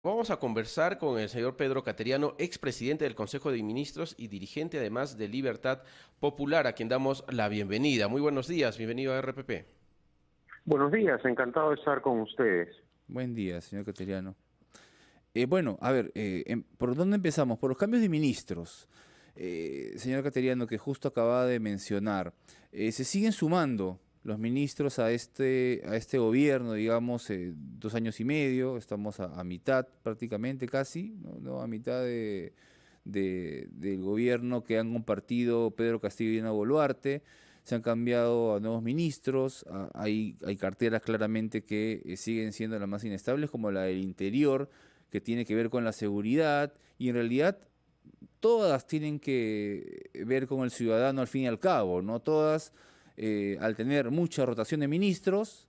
Vamos a conversar con el señor Pedro Cateriano, expresidente del Consejo de Ministros y dirigente además de Libertad Popular, a quien damos la bienvenida. Muy buenos días, bienvenido a RPP. Buenos días, encantado de estar con ustedes. Buen día, señor Cateriano. Bueno, a ver, ¿por dónde empezamos? Por los cambios de ministros, señor Cateriano, que justo acaba de mencionar. Se siguen sumando los ministros a este gobierno, digamos, 2 años y medio, estamos a mitad prácticamente casi, ¿no? A mitad del gobierno que han compartido Pedro Castillo y Dina Boluarte. Se han cambiado a nuevos ministros, hay carteras claramente que siguen siendo las más inestables, como la del Interior, que tiene que ver con la seguridad, y en realidad todas tienen que ver con el ciudadano al fin y al cabo, ¿no? Todas, al tener mucha rotación de ministros,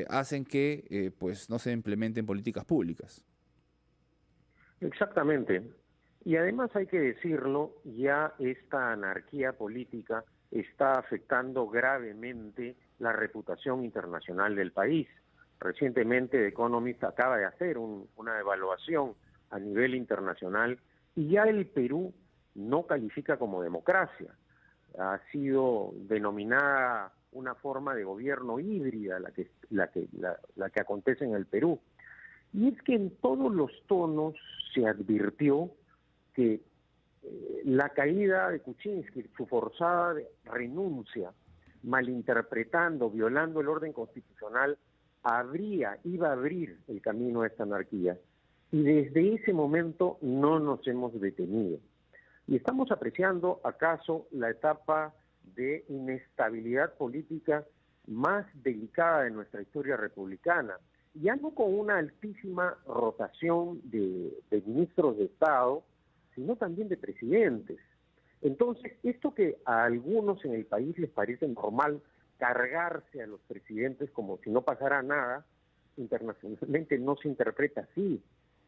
hacen que pues no se implementen políticas públicas. Exactamente. Y además hay que decirlo, ya esta anarquía política está afectando gravemente la reputación internacional del país. Recientemente The Economist acaba de hacer una evaluación a nivel internacional y ya el Perú no califica como democracia. Ha sido denominada una forma de gobierno híbrida la que acontece en el Perú. Y es que en todos los tonos se advirtió que la caída de Kuczynski, su forzada renuncia, malinterpretando, violando el orden constitucional, iba a abrir el camino a esta anarquía. Y desde ese momento no nos hemos detenido. Y estamos apreciando, acaso, la etapa de inestabilidad política más delicada de nuestra historia republicana, ya no con una altísima rotación de ministros de Estado, sino también de presidentes. Entonces, esto que a algunos en el país les parece normal, cargarse a los presidentes como si no pasara nada, internacionalmente no se interpreta así.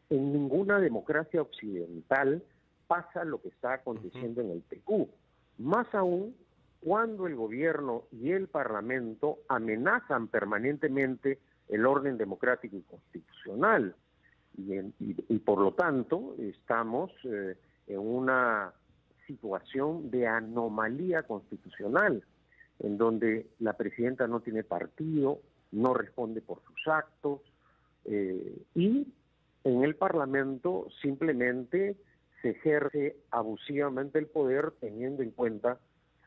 En ninguna democracia occidental pasa lo que está aconteciendo en el Perú. Más aún cuando el gobierno y el parlamento amenazan permanentemente el orden democrático y constitucional. Y por lo tanto estamos en una situación de anomalía constitucional, en donde la presidenta no tiene partido, no responde por sus actos, y en el Parlamento simplemente se ejerce abusivamente el poder teniendo en cuenta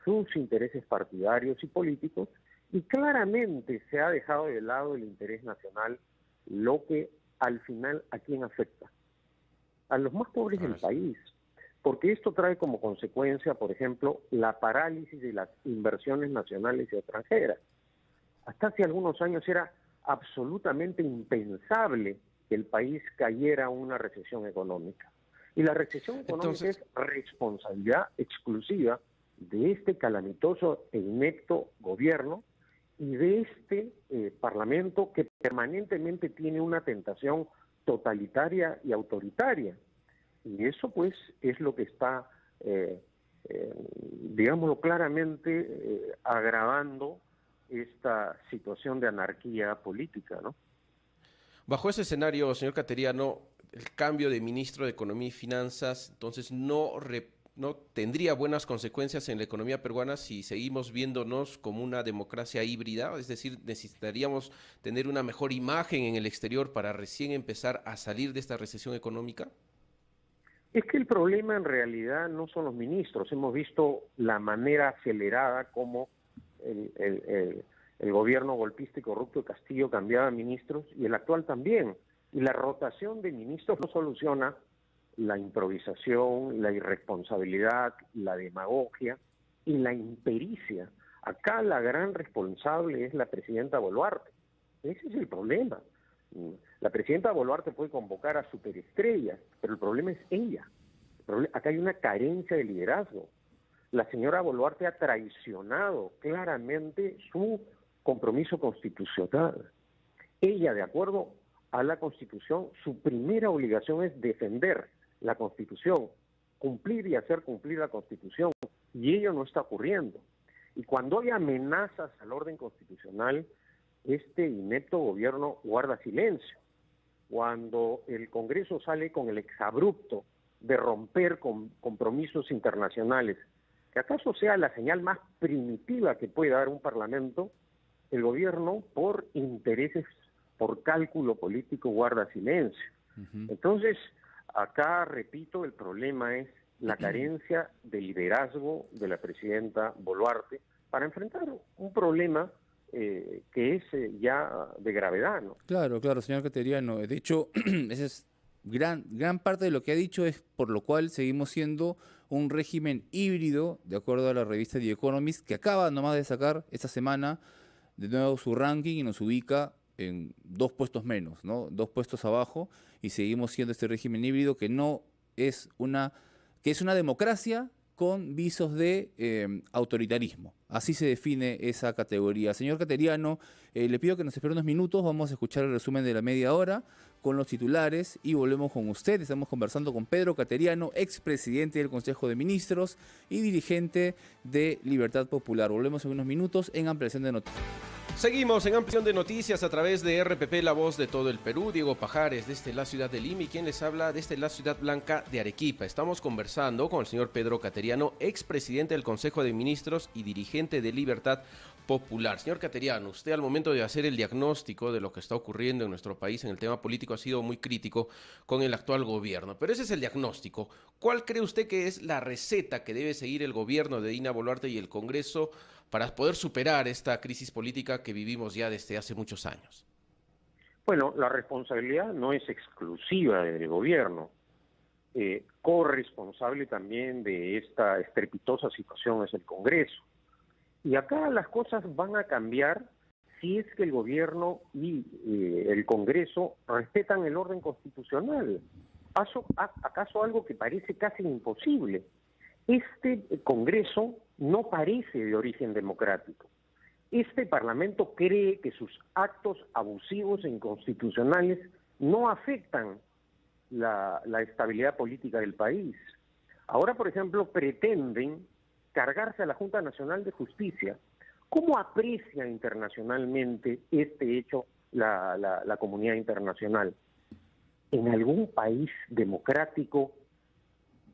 sus intereses partidarios y políticos, y claramente se ha dejado de lado el interés nacional, lo que al final ¿a quién afecta? A los más pobres A del ver. país, porque esto trae como consecuencia, por ejemplo, la parálisis de las inversiones nacionales y extranjeras. Hasta hace algunos años era absolutamente impensable que el país cayera a una recesión económica. Y la recesión económica es Entonces, responsabilidad exclusiva de este calamitoso e inepto gobierno y de este Parlamento que permanentemente tiene una tentación totalitaria y autoritaria. Y eso pues es lo que está, digámoslo claramente, agravando esta situación de anarquía política, ¿no? bajo ese escenario, señor Cateriano, el cambio de ministro de Economía y Finanzas, entonces no tendría buenas consecuencias en la economía peruana si seguimos viéndonos como una democracia híbrida, es decir, necesitaríamos tener una mejor imagen en el exterior para recién empezar a salir de esta recesión económica. Es que el problema en realidad no son los ministros. Hemos visto la manera acelerada como el gobierno golpista y corrupto de Castillo cambiaba ministros y el actual también. Y la rotación de ministros no soluciona la improvisación, la irresponsabilidad, la demagogia y la impericia. Acá la gran responsable es la presidenta Boluarte. Ese es el problema. La presidenta Boluarte puede convocar a superestrellas, pero el problema es ella. Acá hay una carencia de liderazgo. La señora Boluarte ha traicionado claramente su compromiso constitucional. Ella, de acuerdo a la Constitución, su primera obligación es defender la Constitución, cumplir y hacer cumplir la Constitución, y ello no está ocurriendo. Y cuando hay amenazas al orden constitucional, este inepto gobierno guarda silencio. cuando el Congreso sale con el exabrupto de romper con compromisos internacionales, que acaso sea la señal más primitiva que puede dar un parlamento, el gobierno, por intereses, por cálculo político, guarda silencio. Entonces, acá, repito, el problema es la carencia de liderazgo de la presidenta Boluarte para enfrentar un problema que es ya de gravedad, ¿no? Claro, claro, señor Cateriano. De hecho, esa es gran parte de lo que ha dicho es por lo cual seguimos siendo un régimen híbrido, de acuerdo a la revista The Economist, que acaba nomás de sacar esta semana de nuevo su ranking y nos ubica en 2 puestos menos, ¿no? 2 puestos abajo, y seguimos siendo este régimen híbrido que no es que es una democracia con visos de autoritarismo. Así se define esa categoría. Señor Cateriano, le pido que nos espere unos minutos, vamos a escuchar el resumen de la media hora con los titulares y volvemos con usted. Estamos conversando con Pedro Cateriano, expresidente del Consejo de Ministros y dirigente de Libertad Popular. Volvemos en unos minutos en Ampliación de Noticias. Seguimos en Ampliación de Noticias a través de RPP, la voz de todo el Perú. Diego Pajares desde la ciudad de Lima y quien les habla desde la ciudad blanca de Arequipa. Estamos conversando con el señor Pedro Cateriano, expresidente del Consejo de Ministros y dirigente de Libertad Popular. Señor Cateriano, usted al momento de hacer el diagnóstico de lo que está ocurriendo en nuestro país en el tema político ha sido muy crítico con el actual gobierno, pero ese es el diagnóstico. ¿Cuál cree usted que es la receta que debe seguir el gobierno de Dina Boluarte y el Congreso para poder superar esta crisis política que vivimos ya desde hace muchos años? Bueno, la responsabilidad no es exclusiva del gobierno. Corresponsable también de esta estrepitosa situación es el Congreso. Y acá las cosas van a cambiar si es que el gobierno y el Congreso respetan el orden constitucional. ¿Acaso algo que parece casi imposible? Este Congreso no parece de origen democrático. Este Parlamento cree que sus actos abusivos e inconstitucionales no afectan la estabilidad política del país. Ahora, por ejemplo, pretenden cargarse a la Junta Nacional de Justicia. ¿Cómo aprecia internacionalmente este hecho la comunidad internacional? En algún país democrático,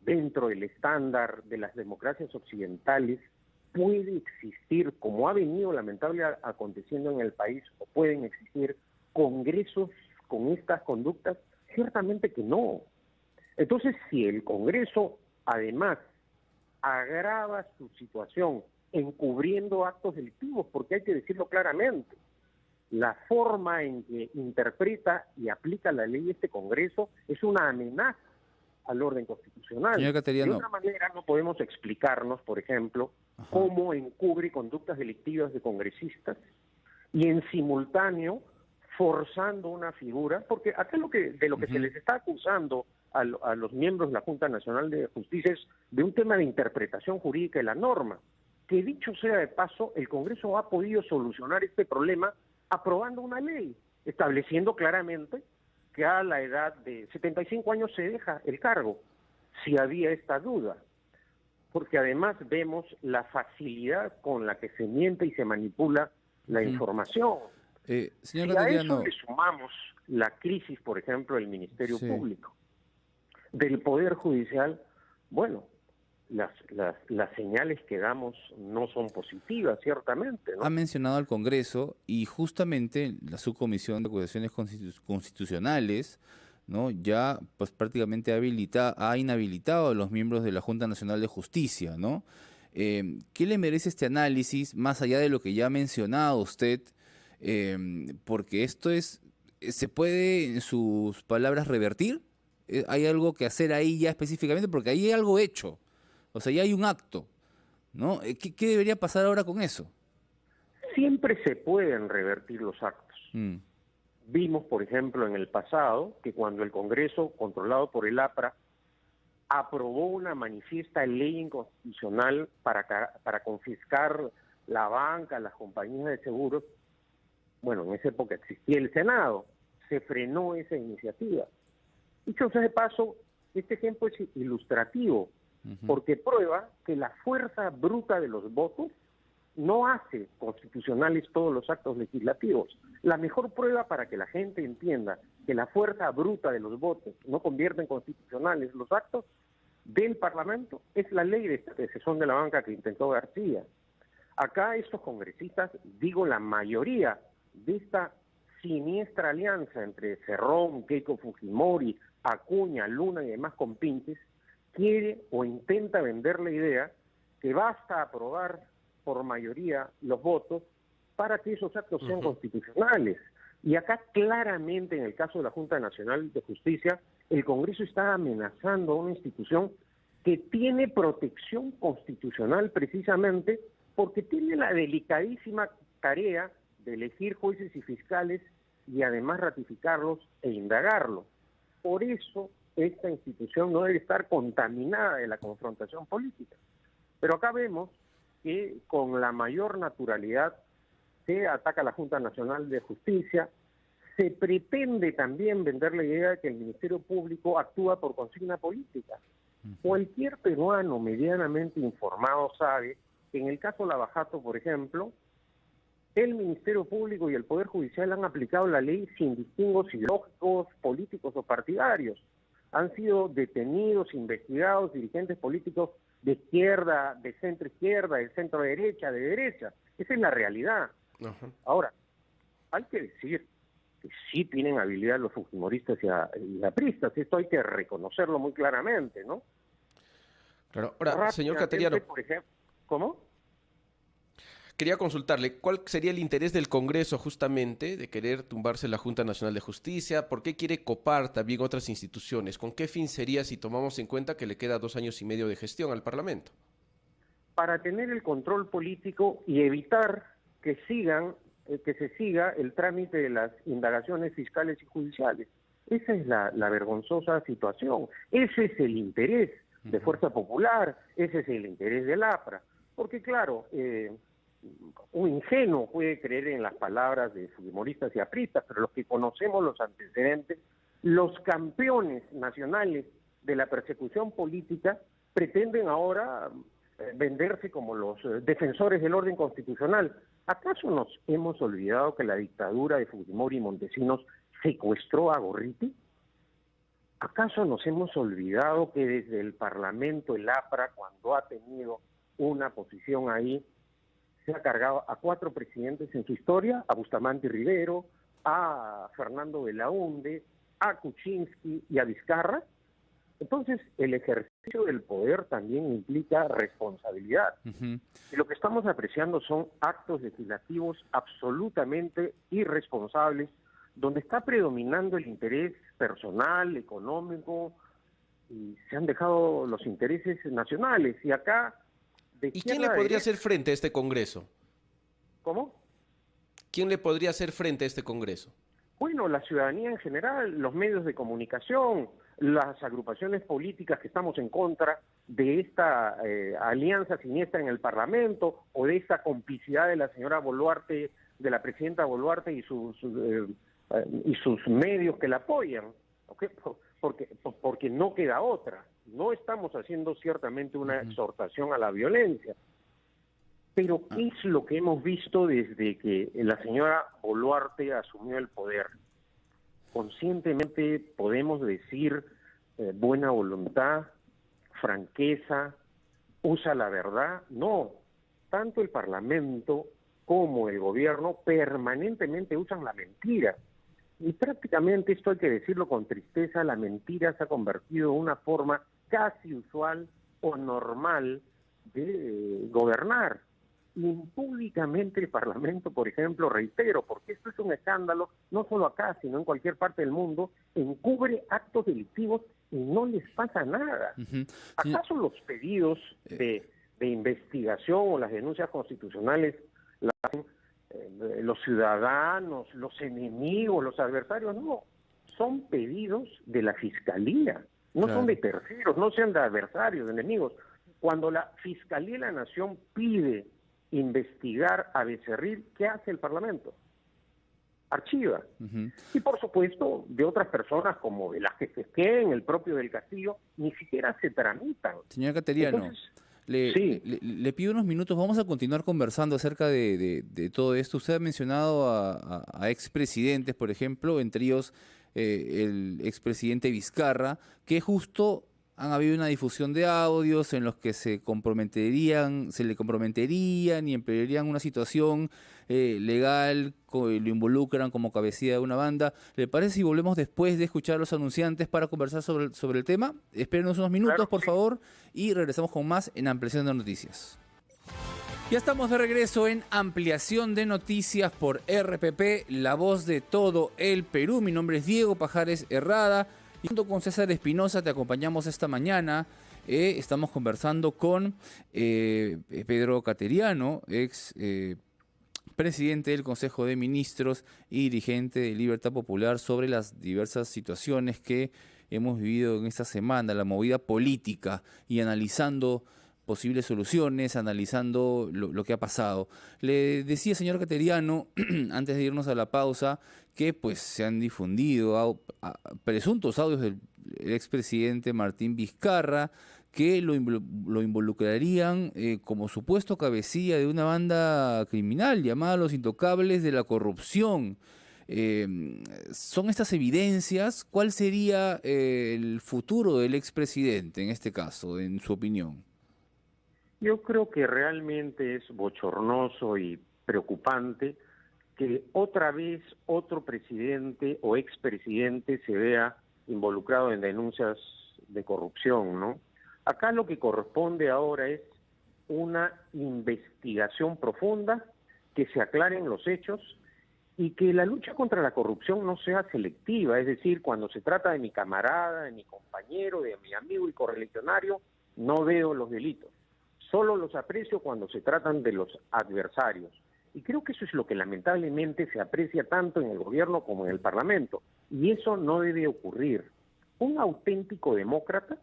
dentro del estándar de las democracias occidentales, puede existir, como ha venido lamentablemente aconteciendo en el país, o pueden existir congresos con estas conductas? Ciertamente que no. Entonces, si el Congreso, además, agrava su situación encubriendo actos delictivos, porque hay que decirlo claramente, la forma en que interpreta y aplica la ley este Congreso es una amenaza al orden constitucional. Señor Cateriano, de otra manera no podemos explicarnos, por ejemplo, cómo encubre conductas delictivas de congresistas y en simultáneo forzando una figura, porque acá de lo que se les está acusando a los miembros de la Junta Nacional de Justicia es de un tema de interpretación jurídica de la norma, que dicho sea de paso, el Congreso ha podido solucionar este problema aprobando una ley, estableciendo claramente que a la edad de 75 años se deja el cargo, si había esta duda, porque además vemos la facilidad con la que se miente y se manipula la información. señor Si a Cateriano, eso le sumamos la crisis, por ejemplo, del Ministerio Público, del Poder Judicial, bueno, las señales que damos no son positivas, ciertamente, ¿no? ha mencionado al Congreso y justamente la Subcomisión de Acusaciones Constitucionales, ¿no? Ya pues prácticamente ha inhabilitado a los miembros de la Junta Nacional de Justicia, ¿no? ¿Qué le merece este análisis, más allá de lo que ya ha mencionado usted? Porque esto ¿se puede, en sus palabras, revertir? ¿Hay algo que hacer ahí ya específicamente? Porque ahí hay algo hecho, o sea, ya hay un acto, ¿no? ¿Qué debería pasar ahora con eso? Siempre se pueden revertir los actos. Vimos, por ejemplo, en el pasado, que cuando el Congreso, controlado por el APRA, aprobó una manifiesta ley inconstitucional para confiscar la banca, las compañías de seguros, bueno, en esa época existía el Senado, se frenó esa iniciativa. Dicho sea de paso, este ejemplo es ilustrativo, porque prueba que la fuerza bruta de los votos no hace constitucionales todos los actos legislativos. La mejor prueba para que la gente entienda que la fuerza bruta de los votos no convierte en constitucionales los actos del Parlamento, es la ley de cesión de la banca que intentó García. Acá estos congresistas, digo la mayoría de esta siniestra alianza entre Cerrón, Keiko Fujimori, Acuña, Luna y demás compinches, quiere o intenta vender la idea que basta aprobar por mayoría los votos para que esos actos sean constitucionales. Y acá claramente en el caso de la Junta Nacional de Justicia, el Congreso está amenazando a una institución que tiene protección constitucional precisamente porque tiene la delicadísima tarea de elegir jueces y fiscales y además ratificarlos e indagarlos. Por eso esta institución no debe estar contaminada de la confrontación política. Pero acá vemos que con la mayor naturalidad se ataca a la Junta Nacional de Justicia, se pretende también vender la idea de que el Ministerio Público actúa por consigna política. Cualquier peruano medianamente informado sabe que en el caso Lavajato, por ejemplo, el Ministerio Público y el Poder Judicial han aplicado la ley sin distingos ideológicos, políticos o partidarios. Han sido detenidos, investigados dirigentes políticos de izquierda, de centro izquierda, de centro derecha, de derecha. Esa es la realidad. Ahora, hay que decir que sí tienen habilidad los fujimoristas y apristas, esto hay que reconocerlo muy claramente, ¿no? Claro. Ahora, señor Cateriano, por ejemplo, ¿cómo? Quería consultarle, ¿cuál sería el interés del Congreso justamente de querer tumbarse la Junta Nacional de Justicia? ¿Por qué quiere copar también otras instituciones? ¿Con qué fin sería si tomamos en cuenta que le queda 2 años y medio de gestión al Parlamento? Para tener el control político y evitar que se siga el trámite de las indagaciones fiscales y judiciales. Esa es la vergonzosa situación. Ese es el interés de Fuerza Popular, ese es el interés del APRA. Porque claro, un ingenuo puede creer en las palabras de fujimoristas y apristas, pero los que conocemos los antecedentes, los campeones nacionales de la persecución política pretenden ahora venderse como los defensores del orden constitucional. ¿Acaso nos hemos olvidado que la dictadura de Fujimori y Montesinos secuestró a Gorriti? ¿Acaso nos hemos olvidado que desde el Parlamento, el APRA, cuando ha tenido una posición ahí, se ha cargado a 4 presidentes en su historia, a Bustamante y Rivero, a Fernando Belaúnde, a Kuczynski y a Vizcarra? Entonces, el ejercicio del poder también implica responsabilidad. Y lo que estamos apreciando son actos legislativos absolutamente irresponsables, donde está predominando el interés personal, económico, y se han dejado los intereses nacionales. Y acá... ¿Y quién le podría hacer frente a este Congreso? ¿Cómo? ¿Quién le podría hacer frente a este Congreso? Bueno, la ciudadanía en general, los medios de comunicación, las agrupaciones políticas que estamos en contra de esta alianza siniestra en el Parlamento o de esta complicidad de la señora Boluarte, de la presidenta Boluarte y sus medios que la apoyan, ¿okay? Porque no queda otra. No estamos haciendo ciertamente una exhortación a la violencia. Pero ¿qué es lo que hemos visto desde que la señora Boluarte asumió el poder? Conscientemente podemos decir buena voluntad, franqueza, usa la verdad. No, tanto el Parlamento como el gobierno permanentemente usan la mentira. Y prácticamente, esto hay que decirlo con tristeza, la mentira se ha convertido en una forma casi usual o normal de gobernar. Impúdicamente el Parlamento, por ejemplo, reitero, porque esto es un escándalo, no solo acá, sino en cualquier parte del mundo, encubre actos delictivos y no les pasa nada. ¿Acaso los pedidos de investigación o las denuncias constitucionales las hacen los ciudadanos, los enemigos, los adversarios? No, son pedidos de la Fiscalía, no son de terceros, no sean de adversarios, de enemigos. Cuando la Fiscalía de la Nación pide investigar a Becerril, ¿qué hace el Parlamento? Archiva. Y por supuesto, de otras personas como Velázquez Esquén, el propio del Castillo, ni siquiera se tramitan. Señor Cateriano, Entonces, le pido unos minutos, vamos a continuar conversando acerca de todo esto. Usted ha mencionado a expresidentes, por ejemplo, entre ellos el expresidente Vizcarra, que justo han habido una difusión de audios en los que se le comprometerían y emplearían una situación legal, lo involucran como cabecilla de una banda. ¿Le parece si volvemos después de escuchar a los anunciantes para conversar sobre el tema? Espérenos unos minutos, Claro, por sí. favor, y regresamos con más en Ampliación de Noticias. Ya estamos de regreso en Ampliación de Noticias por RPP, la voz de todo el Perú. Mi nombre es Diego Pajares Herrada. Y junto con César Espinosa te acompañamos esta mañana. Estamos conversando con Pedro Cateriano, ex presidente del Consejo de Ministros y dirigente de Libertad Popular, sobre las diversas situaciones que hemos vivido en esta semana, la movida política, y analizando posibles soluciones, analizando lo que ha pasado. Le decía, señor Cateriano, antes de irnos a la pausa, que pues se han difundido presuntos audios del expresidente Martín Vizcarra, que lo involucrarían como supuesto cabecilla de una banda criminal llamada Los Intocables de la Corrupción. ¿Son estas evidencias? ¿Cuál sería el futuro del expresidente en este caso, en su opinión? Yo creo que realmente es bochornoso y preocupante que otra vez otro presidente o expresidente se vea involucrado en denuncias de corrupción, ¿no? Acá lo que corresponde ahora es una investigación profunda, que se aclaren los hechos y que la lucha contra la corrupción no sea selectiva, es decir, cuando se trata de mi camarada, de mi compañero, de mi amigo y correligionario, no veo los delitos. Solo los aprecio cuando se tratan de los adversarios. Y creo que eso es lo que lamentablemente se aprecia tanto en el gobierno como en el Parlamento. Y eso no debe ocurrir. Un auténtico demócrata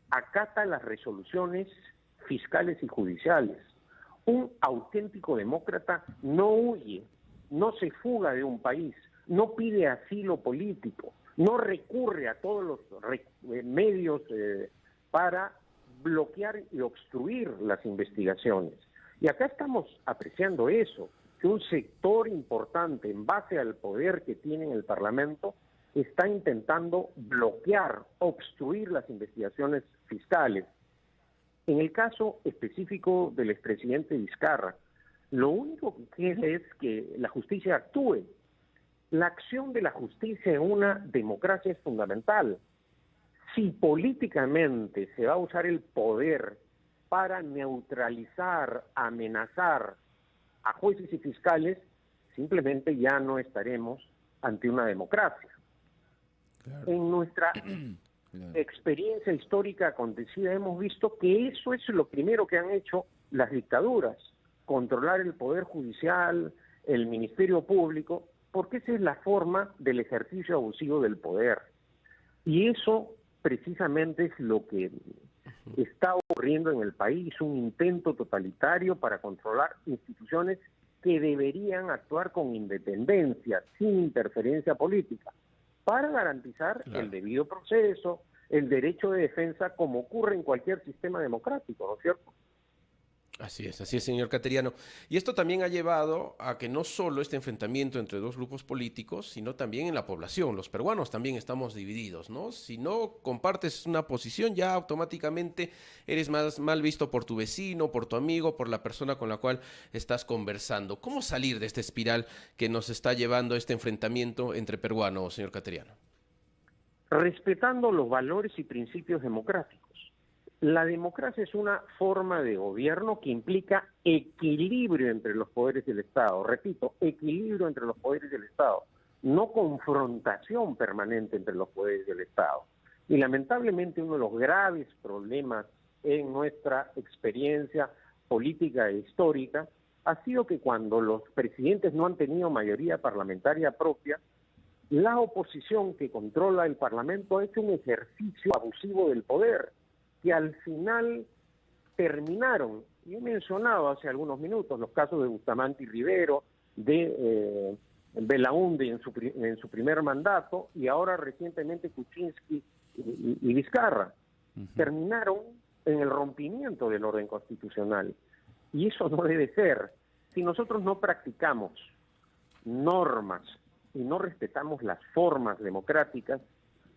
acata las resoluciones fiscales y judiciales. Un auténtico demócrata no huye, no se fuga de un país, no pide asilo político, no recurre a todos los medios para bloquear y obstruir las investigaciones. Y acá estamos apreciando eso, que un sector importante, en base al poder que tiene en el Parlamento, está intentando bloquear, obstruir las investigaciones fiscales. En el caso específico del expresidente Vizcarra, lo único que quiere es que la justicia actúe. La acción de la justicia en una democracia es fundamental. Si políticamente se va a usar el poder para neutralizar, amenazar a jueces y fiscales, simplemente ya no estaremos ante una democracia. Claro. En nuestra experiencia histórica acontecida hemos visto que eso es lo primero que han hecho las dictaduras, controlar el poder judicial, el ministerio público, porque esa es la forma del ejercicio abusivo del poder. Y eso precisamente es lo que está ocurriendo en el país, un intento totalitario para controlar instituciones que deberían actuar con independencia, sin interferencia política, para garantizar el debido proceso, el derecho de defensa, como ocurre en cualquier sistema democrático, ¿no es cierto? Así es, señor Cateriano. Y esto también ha llevado a que no solo este enfrentamiento entre dos grupos políticos, sino también en la población. Los peruanos también estamos divididos, ¿no? Si no compartes una posición, ya automáticamente eres más mal visto por tu vecino, por tu amigo, por la persona con la cual estás conversando. ¿Cómo salir de esta espiral que nos está llevando este enfrentamiento entre peruanos, señor Cateriano? Respetando los valores y principios democráticos. La democracia es una forma de gobierno que implica equilibrio entre los poderes del Estado. Repito, equilibrio entre los poderes del Estado, no confrontación permanente entre los poderes del Estado. Y lamentablemente uno de los graves problemas en nuestra experiencia política e histórica ha sido que cuando los presidentes no han tenido mayoría parlamentaria propia, la oposición que controla el Parlamento ha hecho un ejercicio abusivo del poder, que al final terminaron, y he mencionado hace algunos minutos los casos de Bustamante y Rivero, de Belaúnde en su primer mandato, y ahora recientemente Kuczynski y Vizcarra, terminaron en el rompimiento del orden constitucional. Y eso no debe ser. Si nosotros no practicamos normas y no respetamos las formas democráticas,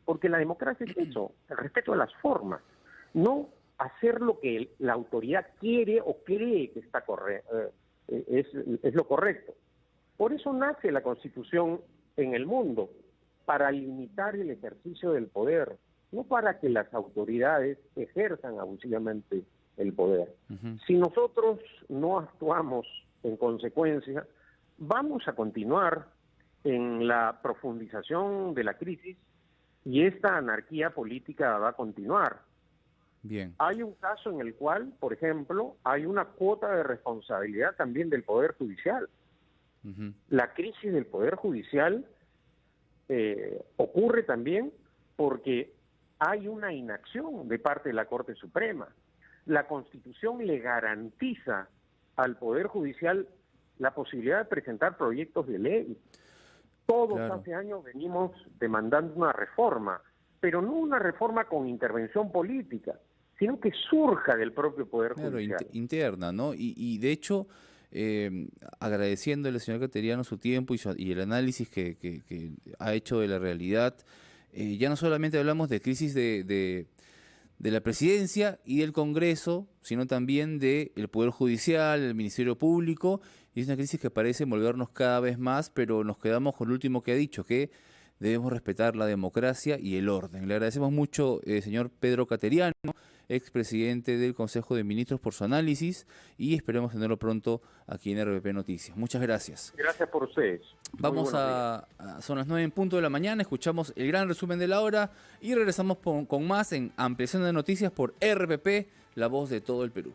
porque la democracia es eso, el respeto a las formas, no hacer lo que la autoridad quiere o cree que está es lo correcto. Por eso nace la Constitución en el mundo, para limitar el ejercicio del poder, no para que las autoridades ejerzan abusivamente el poder. Si nosotros no actuamos en consecuencia, vamos a continuar en la profundización de la crisis y esta anarquía política va a continuar. Bien. Hay un caso en el cual, por ejemplo, hay una cuota de responsabilidad también del Poder Judicial. La crisis del Poder Judicial ocurre también porque hay una inacción de parte de la Corte Suprema. La Constitución le garantiza al Poder Judicial la posibilidad de presentar proyectos de ley. Todos hace años venimos demandando una reforma, pero no una reforma con intervención política, sino que surja del propio Poder Judicial. Interna, ¿no? Y de hecho, agradeciéndole al señor Cateriano su tiempo y el análisis que ha hecho de la realidad, ya no solamente hablamos de crisis de la presidencia y del Congreso, sino también del Poder Judicial, el Ministerio Público, y es una crisis que parece envolvernos cada vez más, pero nos quedamos con lo último que ha dicho, que debemos respetar la democracia y el orden. Le agradecemos mucho, señor Pedro Cateriano, expresidente del Consejo de Ministros, por su análisis, y esperemos tenerlo pronto aquí en RPP Noticias. Muchas gracias. Gracias por ustedes. Vamos son las 9 en punto de la mañana, escuchamos el gran resumen de la hora y regresamos con más en Ampliación de Noticias por RPP, la voz de todo el Perú.